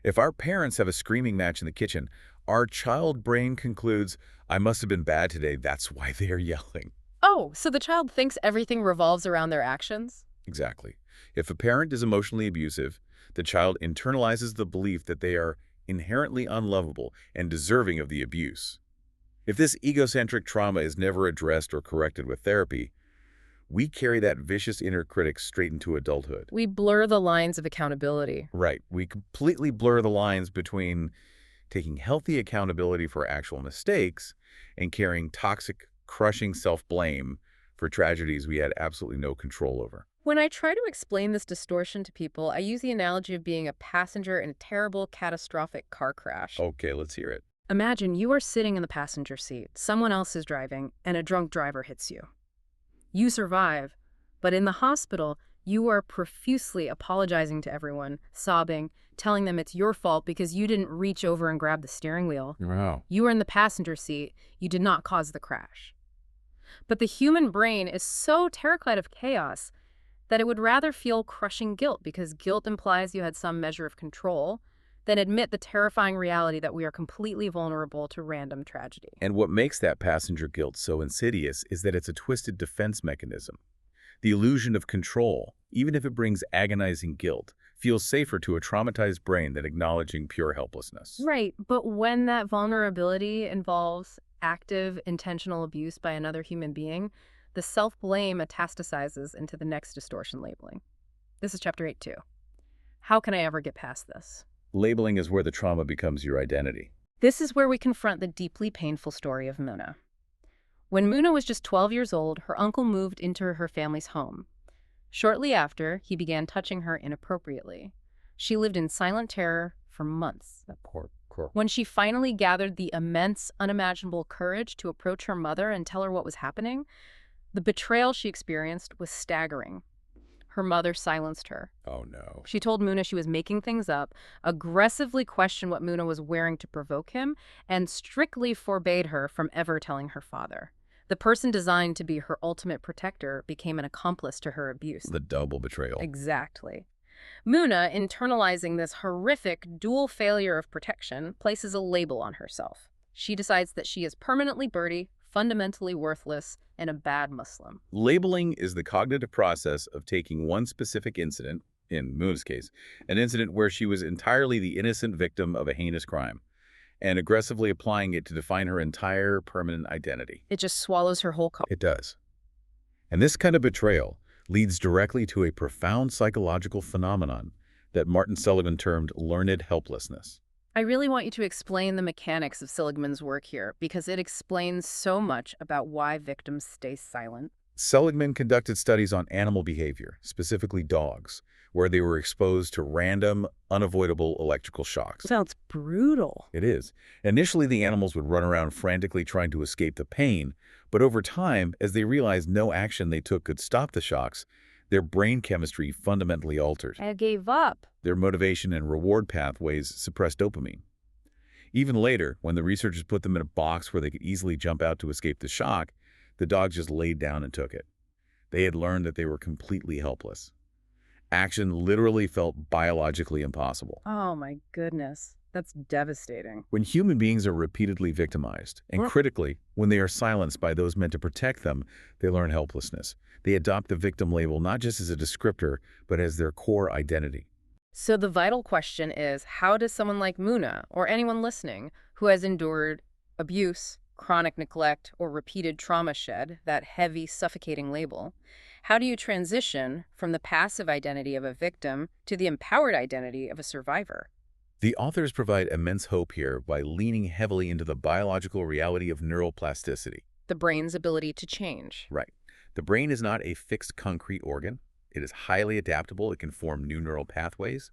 B: If our parents have a screaming match in the kitchen, our child brain concludes, I must have been bad today, that's why they are yelling.
A: Oh, so the child thinks everything revolves around their actions?
B: Exactly. If a parent is emotionally abusive, the child internalizes the belief that they are inherently unlovable and deserving of the abuse. If this egocentric trauma is never addressed or corrected with therapy, we carry that vicious inner critic straight into adulthood.
A: We blur the lines of accountability.
B: Right. We completely blur the lines between taking healthy accountability for actual mistakes and carrying toxic, crushing self-blame for tragedies we had absolutely no control over.
A: When I try to explain this distortion to people, I use the analogy of being a passenger in a terrible, catastrophic car crash.
B: Okay, let's hear it.
A: Imagine you are sitting in the passenger seat, someone else is driving, and a drunk driver hits you. You survive, but in the hospital, you are profusely apologizing to everyone, sobbing, telling them it's your fault because you didn't reach over and grab the steering wheel.
B: Wow.
A: You were in the passenger seat. You did not cause the crash. But the human brain is so terrified of chaos that it would rather feel crushing guilt because guilt implies you had some measure of control than admit the terrifying reality that we are completely vulnerable to random tragedy.
B: And what makes that passenger guilt so insidious is that it's a twisted defense mechanism. The illusion of control, even if it brings agonizing guilt, feels safer to a traumatized brain than acknowledging pure helplessness.
A: Right, but when that vulnerability involves active, intentional abuse by another human being, the self-blame metastasizes into the next distortion labeling. This is chapter 8 too. How can I ever get past this?
B: Labeling is where the trauma becomes your identity.
A: This is where we confront the deeply painful story of Muna. When Muna was just 12 years old, her uncle moved into her family's home. Shortly after, he began touching her inappropriately. She lived in silent terror for months.
B: That poor girl.
A: When she finally gathered the immense, unimaginable courage to approach her mother and tell her what was happening, the betrayal she experienced was staggering. Her mother silenced her.
B: Oh, no.
A: She told Muna she was making things up, aggressively questioned what Muna was wearing to provoke him, and strictly forbade her from ever telling her father. The person designed to be her ultimate protector became an accomplice to her abuse.
B: The double betrayal.
A: Exactly. Muna, internalizing this horrific dual failure of protection, places a label on herself. She decides that she is permanently birdie, fundamentally worthless, and a bad Muslim.
B: Labeling is the cognitive process of taking one specific incident, in Muna's case, an incident where she was entirely the innocent victim of a heinous crime, and aggressively applying it to define her entire permanent identity.
A: It just swallows her whole
B: It does. And this kind of betrayal leads directly to a profound psychological phenomenon that Martin Seligman termed learned helplessness.
A: I really want you to explain the mechanics of Seligman's work here, because it explains so much about why victims stay silent.
B: Seligman conducted studies on animal behavior, specifically dogs, where they were exposed to random, unavoidable electrical shocks.
A: Sounds brutal.
B: It is. Initially, the animals would run around frantically trying to escape the pain, but over time, as they realized no action they took could stop the shocks, their brain chemistry fundamentally altered.
A: I gave up.
B: Their motivation and reward pathways suppressed dopamine. Even later, when the researchers put them in a box where they could easily jump out to escape the shock, the dogs just laid down and took it. They had learned that they were completely helpless. Action literally felt biologically impossible.
A: Oh my goodness. That's devastating.
B: When human beings are repeatedly victimized, and critically, when they are silenced by those meant to protect them, they learn helplessness. They adopt the victim label not just as a descriptor, but as their core identity.
A: So the vital question is, how does someone like Muna, or anyone listening, who has endured abuse, chronic neglect, or repeated trauma shed that heavy, suffocating label, how do you transition from the passive identity of a victim to the empowered identity of a survivor?
B: The authors provide immense hope here by leaning heavily into the biological reality of neuroplasticity.
A: The brain's ability to change.
B: Right. The brain is not a fixed concrete organ. It is highly adaptable. It can form new neural pathways.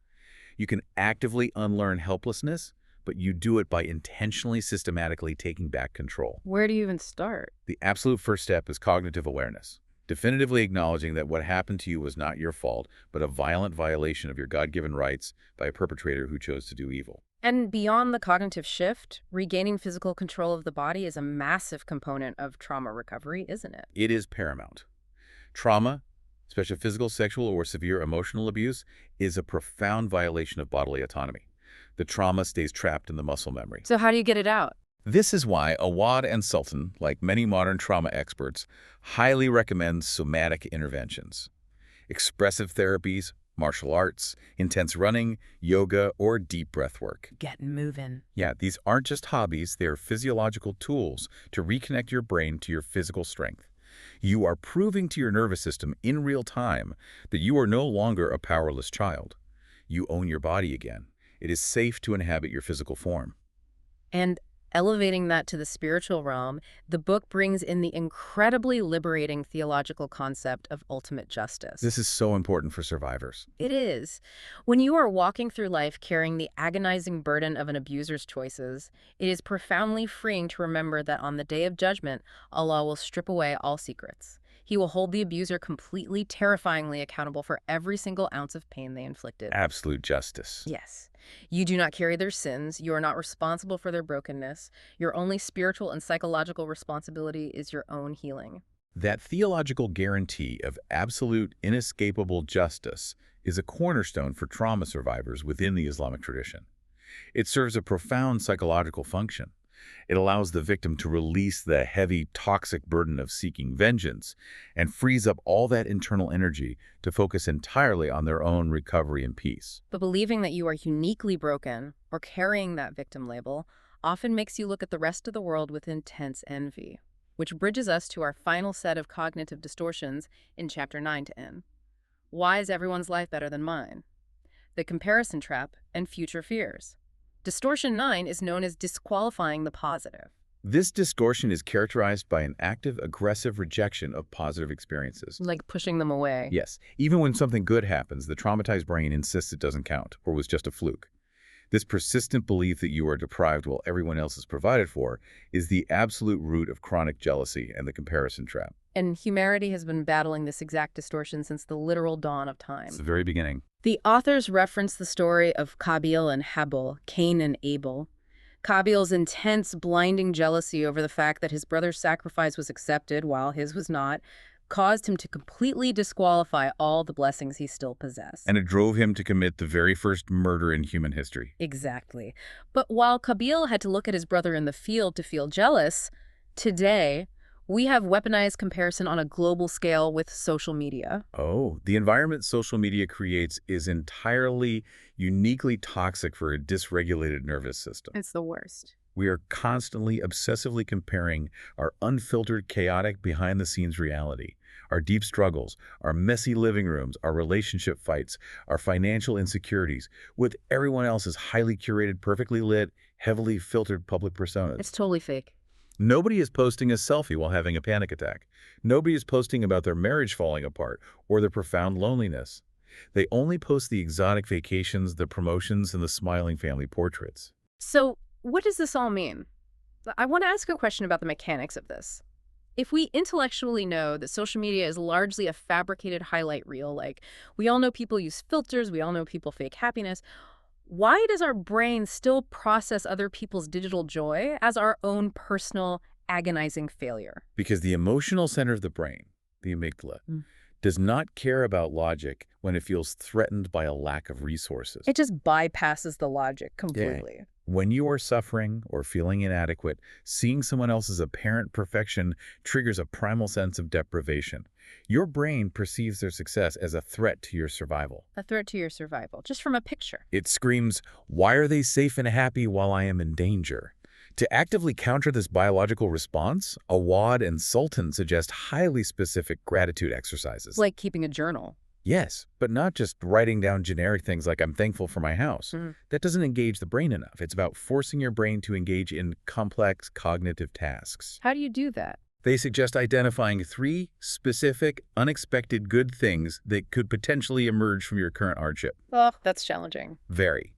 B: You can actively unlearn helplessness, but you do it by intentionally, systematically taking back control.
A: Where do you even start?
B: The absolute first step is cognitive awareness, definitively acknowledging that what happened to you was not your fault, but a violent violation of your God-given rights by a perpetrator who chose to do evil.
A: And beyond the cognitive shift, regaining physical control of the body is a massive component of trauma recovery, isn't it?
B: It is paramount. Trauma, especially physical, sexual, or severe emotional abuse, is a profound violation of bodily autonomy. The trauma stays trapped in the muscle memory.
A: So how do you get it out?
B: This is why Awad and Sultan, like many modern trauma experts, highly recommend somatic interventions. Expressive therapies, martial arts, intense running, yoga, or deep breath work.
A: Getting moving.
B: Yeah, these aren't just hobbies, they are physiological tools to reconnect your brain to your physical strength. You are proving to your nervous system in real time that you are no longer a powerless child. You own your body again. It is safe to inhabit your physical form.
A: And elevating that to the spiritual realm, the book brings in the incredibly liberating theological concept of ultimate justice.
B: This is so important for survivors.
A: It is. When you are walking through life carrying the agonizing burden of an abuser's choices, it is profoundly freeing to remember that on the day of judgment, Allah will strip away all secrets. He will hold the abuser completely, terrifyingly accountable for every single ounce of pain they inflicted.
B: Absolute justice.
A: Yes. You do not carry their sins. You are not responsible for their brokenness. Your only spiritual and psychological responsibility is your own healing.
B: That theological guarantee of absolute, inescapable justice is a cornerstone for trauma survivors within the Islamic tradition. It serves a profound psychological function. It allows the victim to release the heavy, toxic burden of seeking vengeance and frees up all that internal energy to focus entirely on their own recovery and peace.
A: But believing that you are uniquely broken, or carrying that victim label, often makes you look at the rest of the world with intense envy. Which bridges us to our final set of cognitive distortions in Chapter 9 to N. Why is everyone's life better than mine? The comparison trap and future fears. Distortion 9 is known as disqualifying the positive.
B: This distortion is characterized by an active, aggressive rejection of positive experiences.
A: Like pushing them away.
B: Yes, even when something good happens, the traumatized brain insists it doesn't count or was just a fluke. This persistent belief that you are deprived while everyone else is provided for is the absolute root of chronic jealousy and the comparison trap.
A: And humanity has been battling this exact distortion since the literal dawn of time.
B: It's the very beginning.
A: The authors reference the story of Qabil and Habil, Cain and Abel. Qabil's intense, blinding jealousy over the fact that his brother's sacrifice was accepted while his was not caused him to completely disqualify all the blessings he still possessed.
B: And it drove him to commit the very first murder in human history.
A: Exactly. But while Qabil had to look at his brother in the field to feel jealous, today we have weaponized comparison on a global scale with social media.
B: Oh, the environment social media creates is entirely, uniquely toxic for a dysregulated nervous system.
A: It's the worst.
B: We are constantly, obsessively comparing our unfiltered, chaotic, behind-the-scenes reality, our deep struggles, our messy living rooms, our relationship fights, our financial insecurities, with everyone else's highly curated, perfectly lit, heavily filtered public personas.
A: It's totally fake.
B: Nobody is posting a selfie while having a panic attack. Nobody is posting about their marriage falling apart or their profound loneliness. They only post the exotic vacations, the promotions, and the smiling family portraits.
A: So, what does this all mean? I want to ask a question about the mechanics of this. If we intellectually know that social media is largely a fabricated highlight reel, like we all know people use filters, we all know people fake happiness, why does our brain still process other people's digital joy as our own personal agonizing failure?
B: Because the emotional center of the brain, the amygdala, does not care about logic when it feels threatened by a lack of resources.
A: It just bypasses the logic completely.
B: Yeah. When you are suffering or feeling inadequate, seeing someone else's apparent perfection triggers a primal sense of deprivation. Your brain perceives their success as a threat to your survival.
A: A threat to your survival, just from a picture.
B: It screams, "Why are they safe and happy while I am in danger?" To actively counter this biological response, Awad and Sultan suggest highly specific gratitude exercises.
A: Like keeping a journal.
B: Yes, but not just writing down generic things like "I'm thankful for my house." That doesn't engage the brain enough. It's about forcing your brain to engage in complex cognitive tasks.
A: How do you do that?
B: They suggest identifying 3 specific, unexpected good things that could potentially emerge from your current hardship.
A: Oh, that's challenging.
B: Very.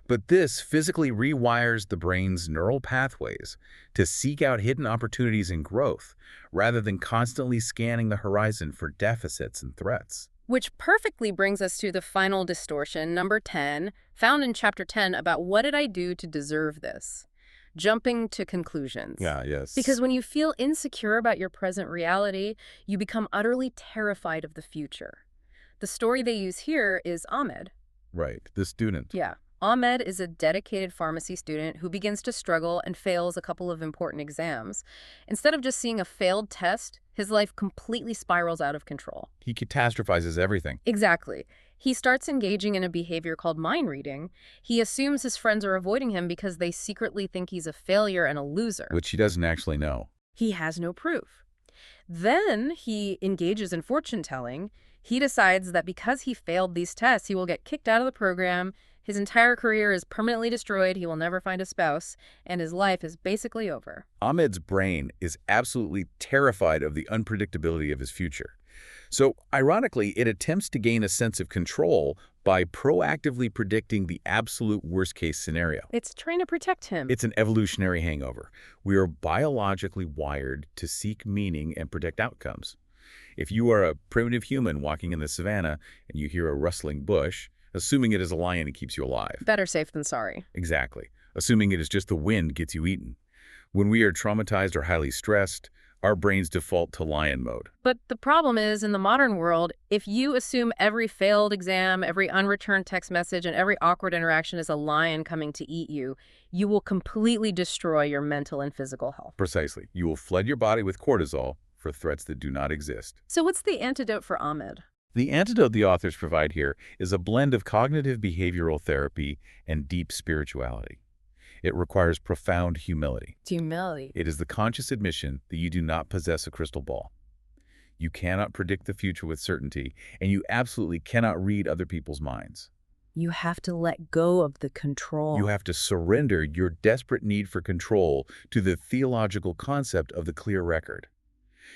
B: But this physically rewires the brain's neural pathways to seek out hidden opportunities and growth, rather than constantly scanning the horizon for deficits and threats.
A: Which perfectly brings us to the final distortion, number 10, found in chapter 10 about what did I do to deserve this? Jumping to conclusions.
B: Yeah, yes.
A: Because when you feel insecure about your present reality, you become utterly terrified of the future. The story they use here is Ahmed.
B: Right, the student.
A: Yeah. Ahmed is a dedicated pharmacy student who begins to struggle and fails a couple of important exams. Instead of just seeing a failed test, his life completely spirals out of control.
B: He catastrophizes everything.
A: Exactly. He starts engaging in a behavior called mind reading. He assumes his friends are avoiding him because they secretly think he's a failure and a loser.
B: Which he doesn't actually know.
A: He has no proof. Then he engages in fortune telling. He decides that because he failed these tests, he will get kicked out of the program. His entire career is permanently destroyed, he will never find a spouse, and his life is basically over.
B: Ahmed's brain is absolutely terrified of the unpredictability of his future. So, ironically, it attempts to gain a sense of control by proactively predicting the absolute worst-case scenario.
A: It's trying to protect him.
B: It's an evolutionary hangover. We are biologically wired to seek meaning and predict outcomes. If you are a primitive human walking in the savannah and you hear a rustling bush, assuming it is a lion, it keeps you alive.
A: Better safe than sorry.
B: Exactly. Assuming it is just the wind gets you eaten. When we are traumatized or highly stressed, our brains default to lion mode.
A: But the problem is, in the modern world, if you assume every failed exam, every unreturned text message, and every awkward interaction is a lion coming to eat you, you will completely destroy your mental and physical health.
B: Precisely. You will flood your body with cortisol for threats that do not exist.
A: So what's the antidote for Ahmed?
B: The antidote the authors provide here is a blend of cognitive behavioral therapy and deep spirituality. It requires profound humility.
A: Humility.
B: It is the conscious admission that you do not possess a crystal ball. You cannot predict the future with certainty, and you absolutely cannot read other people's minds.
A: You have to let go of the control.
B: You have to surrender your desperate need for control to the theological concept of the clear record.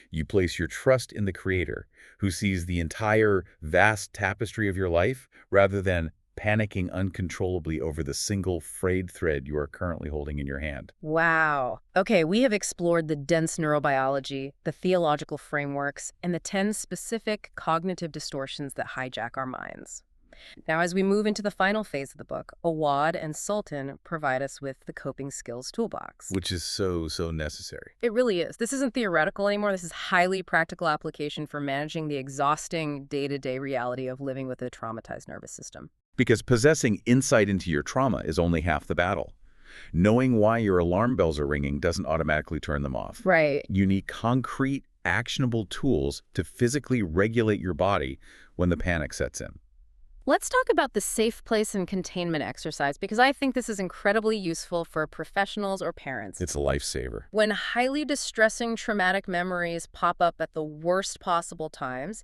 B: You place your trust in the Creator, who sees the entire vast tapestry of your life, rather than panicking uncontrollably over the single frayed thread you are currently holding in your hand.
A: Wow. Okay, we have explored the dense neurobiology, the theological frameworks, and the 10 specific cognitive distortions that hijack our minds. Now, as we move into the final phase of the book, Awad and Sultan provide us with the coping skills toolbox.
B: Which is so necessary.
A: It really is. This isn't theoretical anymore. This is highly practical application for managing the exhausting day-to-day reality of living with a traumatized nervous system.
B: Because possessing insight into your trauma is only half the battle. Knowing why your alarm bells are ringing doesn't automatically turn them off.
A: Right.
B: You need concrete, actionable tools to physically regulate your body when the panic sets in.
A: Let's talk about the safe place and containment exercise, because I think this is incredibly useful for professionals or parents.
B: It's a lifesaver.
A: When highly distressing traumatic memories pop up at the worst possible times,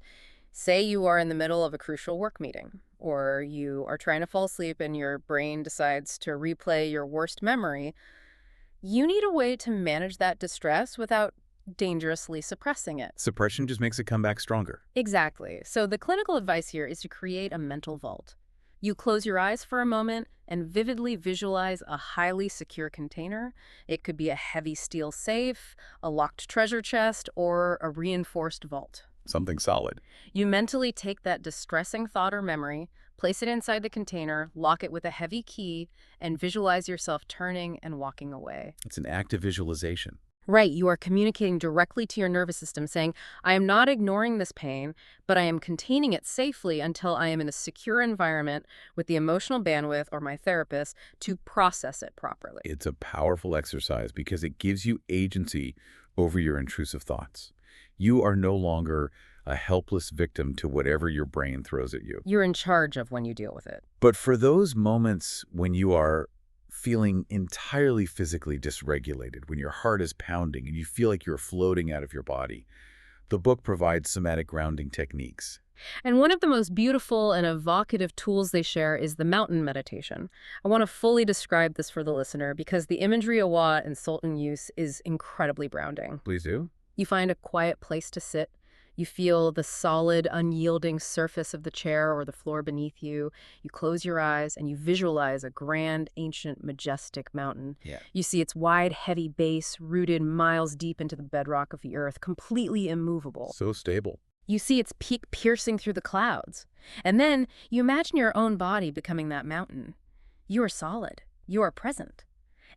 A: say you are in the middle of a crucial work meeting, or you are trying to fall asleep and your brain decides to replay your worst memory, you need a way to manage that distress without dangerously suppressing it.
B: Suppression just makes it come back stronger.
A: Exactly. So the clinical advice here is to create a mental vault. You close your eyes for a moment and vividly visualize a highly secure container. It could be a heavy steel safe, a locked treasure chest, or a reinforced vault.
B: Something solid.
A: You mentally take that distressing thought or memory, place it inside the container, lock it with a heavy key, and visualize yourself turning and walking away.
B: It's an active visualization.
A: Right, you are communicating directly to your nervous system saying, I am not ignoring this pain, but I am containing it safely until I am in a secure environment with the emotional bandwidth or my therapist to process it properly.
B: It's a powerful exercise because it gives you agency over your intrusive thoughts. You are no longer a helpless victim to whatever your brain throws at you.
A: You're in charge of when you deal with it.
B: But for those moments when you are feeling entirely physically dysregulated, when your heart is pounding and you feel like you're floating out of your body, the book provides somatic grounding techniques.
A: And one of the most beautiful and evocative tools they share is the mountain meditation. I want to fully describe this for the listener because the imagery Awad and Sultan use is incredibly grounding.
B: Please do.
A: You find a quiet place to sit. You feel the solid, unyielding surface of the chair or the floor beneath you. You close your eyes and you visualize a grand, ancient, majestic mountain.
B: Yeah.
A: You see its wide, heavy base rooted miles deep into the bedrock of the earth, completely immovable.
B: So stable.
A: You see its peak piercing through the clouds. And then you imagine your own body becoming that mountain. You are solid. You are present.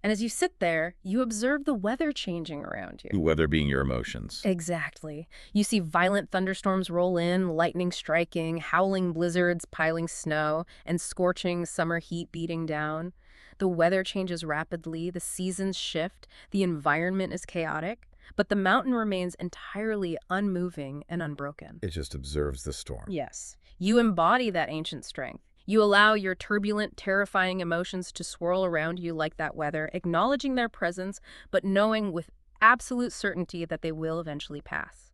A: And as you sit there, you observe the weather changing around you.
B: Weather being your emotions.
A: Exactly. You see violent thunderstorms roll in, lightning striking, howling blizzards piling snow, and scorching summer heat beating down. The weather changes rapidly, the seasons shift, the environment is chaotic, but the mountain remains entirely unmoving and unbroken.
B: It just observes the storm.
A: Yes, you embody that ancient strength. You allow your turbulent, terrifying emotions to swirl around you like that weather, acknowledging their presence, but knowing with absolute certainty that they will eventually pass.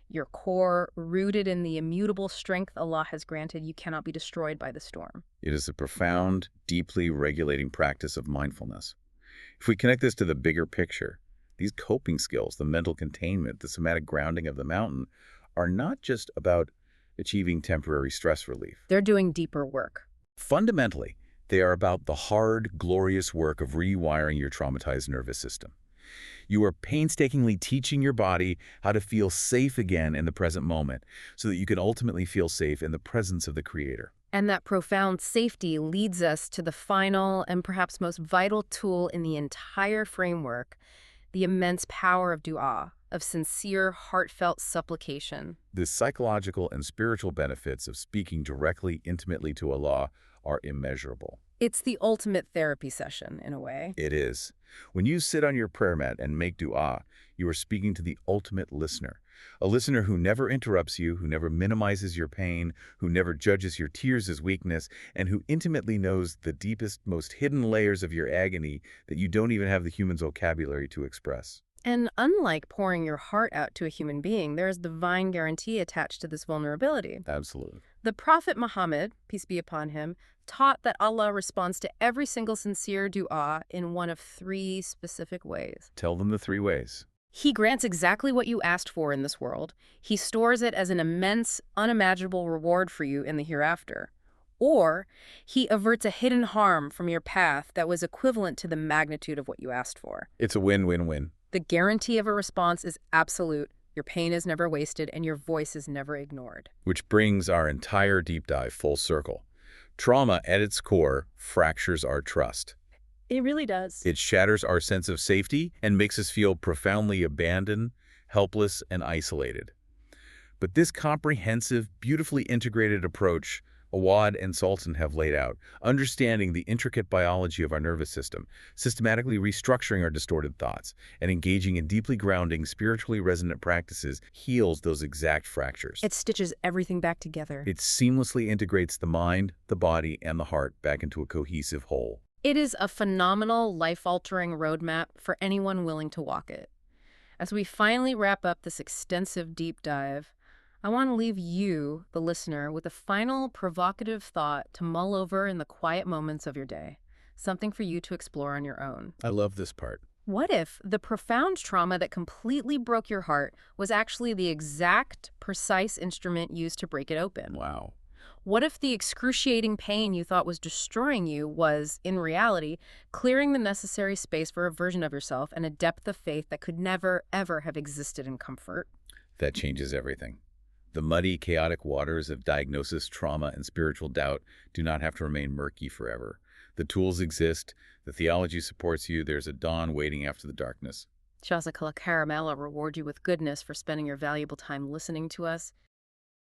A: Your core, rooted in the immutable strength Allah has granted, you cannot be destroyed by the storm.
B: It is a profound, deeply regulating practice of mindfulness. If we connect this to the bigger picture, these coping skills, the mental containment, the somatic grounding of the mountain, are not just about achieving temporary stress relief.
A: They're doing deeper work.
B: Fundamentally, they are about the hard, glorious work of rewiring your traumatized nervous system. You are painstakingly teaching your body how to feel safe again in the present moment so that you can ultimately feel safe in the presence of the Creator.
A: And that profound safety leads us to the final and perhaps most vital tool in the entire framework, the immense power of dua, of sincere, heartfelt supplication.
B: The psychological and spiritual benefits of speaking directly, intimately to Allah are immeasurable.
A: It's the ultimate therapy session, in a way.
B: It is. When you sit on your prayer mat and make dua, you are speaking to the ultimate listener. A listener who never interrupts you, who never minimizes your pain, who never judges your tears as weakness, and who intimately knows the deepest, most hidden layers of your agony that you don't even have the human's vocabulary to express.
A: And unlike pouring your heart out to a human being, there is divine guarantee attached to this vulnerability.
B: Absolutely.
A: The Prophet Muhammad, peace be upon him, taught that Allah responds to every single sincere dua in one of three specific ways.
B: Tell them the three ways.
A: He grants exactly what you asked for in this world. He stores it as an immense, unimaginable reward for you in the hereafter. Or he averts a hidden harm from your path that was equivalent to the magnitude of what you asked for.
B: It's a win-win-win.
A: The guarantee of a response is absolute. Your pain is never wasted, and your voice is never ignored.
B: Which brings our entire deep dive full circle. Trauma, at its core, fractures our trust.
A: It really does.
B: It shatters our sense of safety and makes us feel profoundly abandoned, helpless, and isolated. But this comprehensive, beautifully integrated approach Awad and Sultan have laid out, understanding the intricate biology of our nervous system, systematically restructuring our distorted thoughts, and engaging in deeply grounding, spiritually resonant practices, heals those exact fractures.
A: It stitches everything back together.
B: It seamlessly integrates the mind, the body, and the heart back into a cohesive whole.
A: It is a phenomenal, life-altering roadmap for anyone willing to walk it. As we finally wrap up this extensive deep dive, I want to leave you, the listener, with a final provocative thought to mull over in the quiet moments of your day, something for you to explore on your own.
B: I love this part.
A: What if the profound trauma that completely broke your heart was actually the exact, precise instrument used to break it open?
B: Wow.
A: What if the excruciating pain you thought was destroying you was, in reality, clearing the necessary space for a version of yourself and a depth of faith that could never, ever have existed in comfort?
B: That changes everything. The muddy, chaotic waters of diagnosis, trauma, and spiritual doubt do not have to remain murky forever. The tools exist. The theology supports you. There's a dawn waiting after the darkness.
A: Shazakala Karamala reward you with goodness for spending your valuable time listening to us.